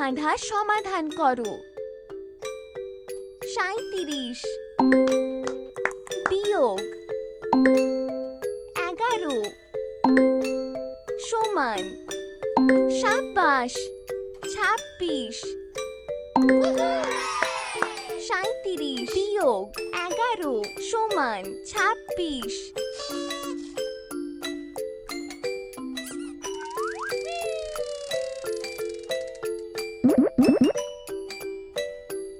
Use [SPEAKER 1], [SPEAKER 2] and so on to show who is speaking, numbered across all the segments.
[SPEAKER 1] ধাঁধা সমাধান করো। 37 বিয়োগ 11 সমান সাবাস 26। 37 বিয়োগ 11 সমান 26।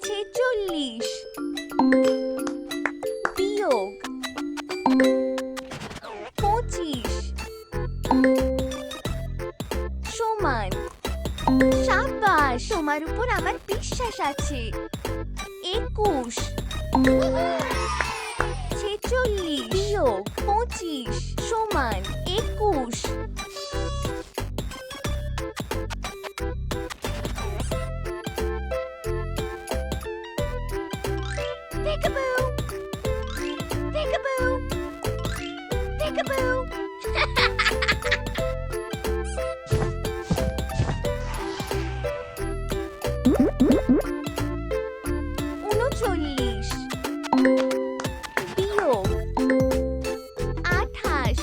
[SPEAKER 1] 46 বিয়োগ 25 সমান সাবাস, তোমার উপর আমার বিশ্বাস আছে। 21 46 বিয়োগ 25 সমান 21। Peekaboo! Peekaboo! Peekaboo! 39 বিয়োগ 28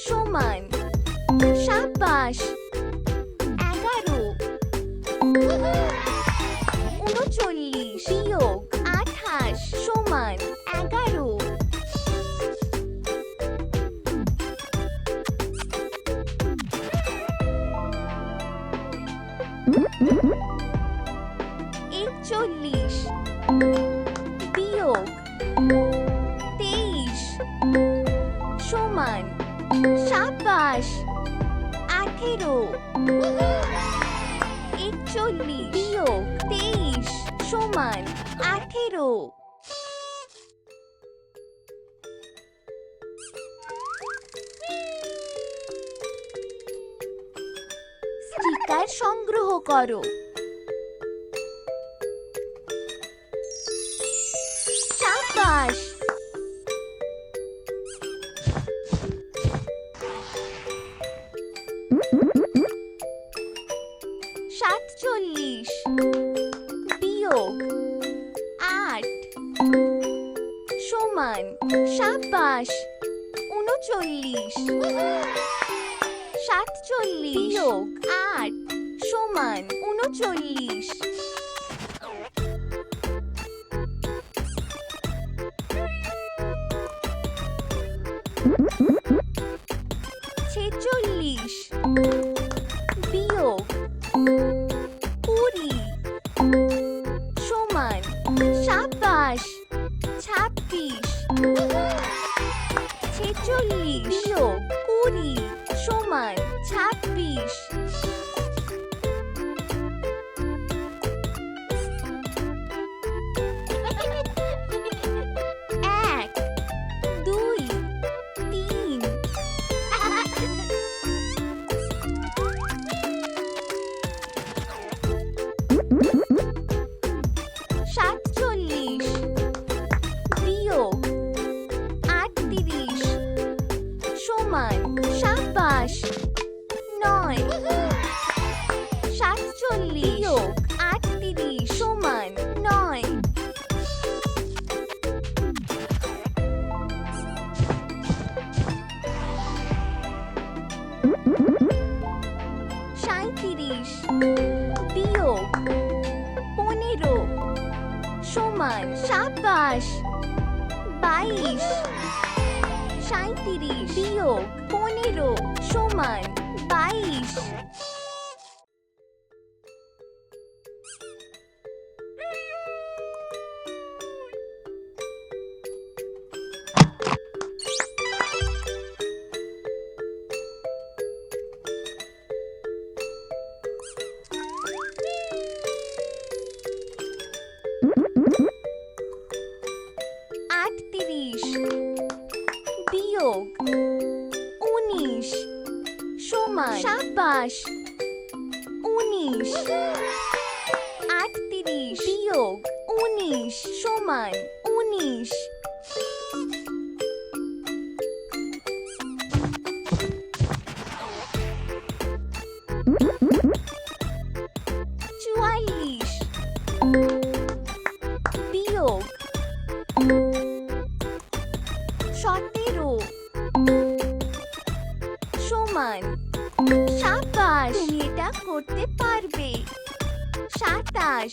[SPEAKER 1] সমান সাবাস 11। 39 বিয়োগ 28 সমান 11। 41 বিয়োগ 23 সমান সাবাস 18। 41 বিয়োগ 23 সমান 18। স্টিকার সংগ্রহ করো। সাবাস। 47 বিয়োগ 8 সমান সাবাস 39। 47 বিয়োগ 8 সমান 39। 46 বিয়োগ 20 সমান সাবাস 26। 46 বিয়োগ 20 সমান 26। 1 2 3 47 বিয়োগ 38 সমান সাবাস 9। 47 বিয়োগ 38 সমান 9। 37 বিয়োগ 15 সমান সাবাস 22। 37 বিয়োগ 15 সমান 22। বিয়োগ 19 সমান সাবাস 19। 38 বিয়োগ 19 সমান 19। 39 সমান সাবাস তুমি এটা করতে পারবে 27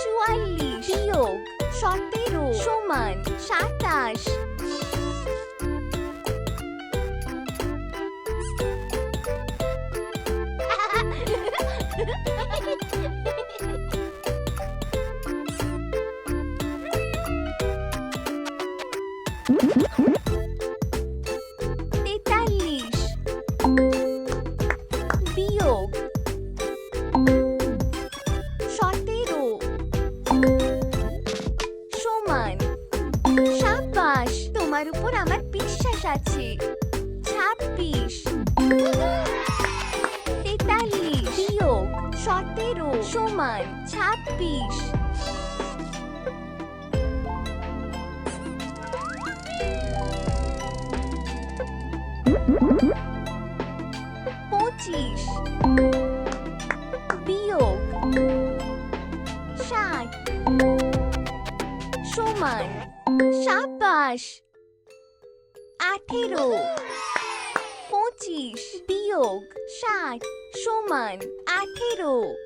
[SPEAKER 1] 44 বিয়োগ 17 সমান 27 43 বিয়োগ 17 সমান সাবাস তোমার উপর আমার বিশ্বাস আছে 26 43 বিয়োগ 17 সমান 26 25 বিয়োগ 60 সমান সাবাস 18 25 বিয়োগ 60 সমান 18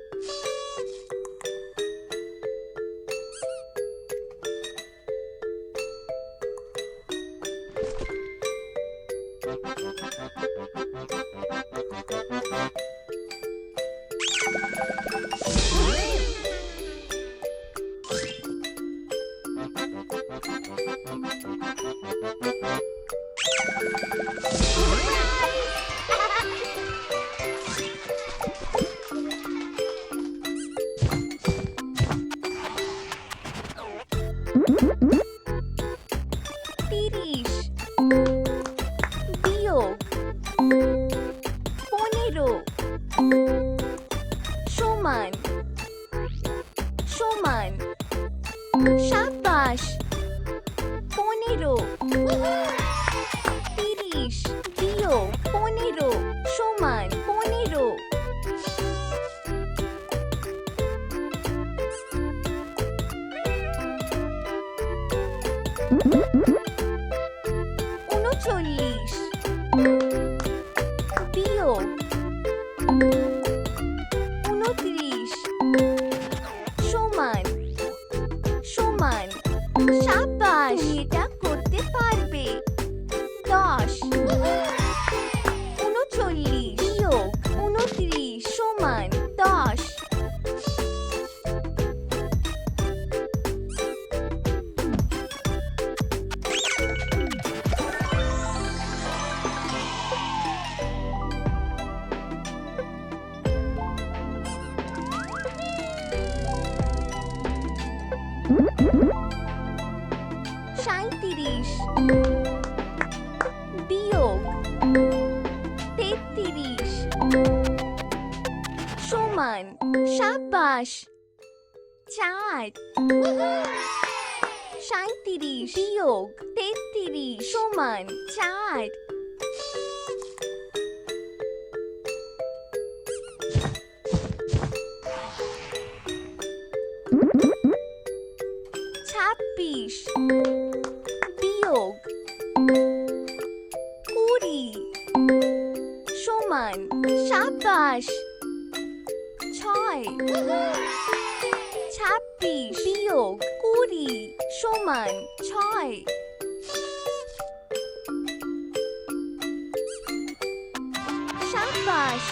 [SPEAKER 1] 30 বিয়োগ 15 সমান সাবাস 15 30 বিয়োগ 15 সমান 15 39 বিয়োগ 29 সমান সাবাস এটা করতে পারবে 10 39 বিয়োগ 29 সমান 10 37 বিয়োগ 33 সমান সাবাস 4 37 বিয়োগ 33 সমান 4 26 বিয়োগ 20 সমান সাবাস 6 26 বিয়োগ 20 সমান 6 সাবাস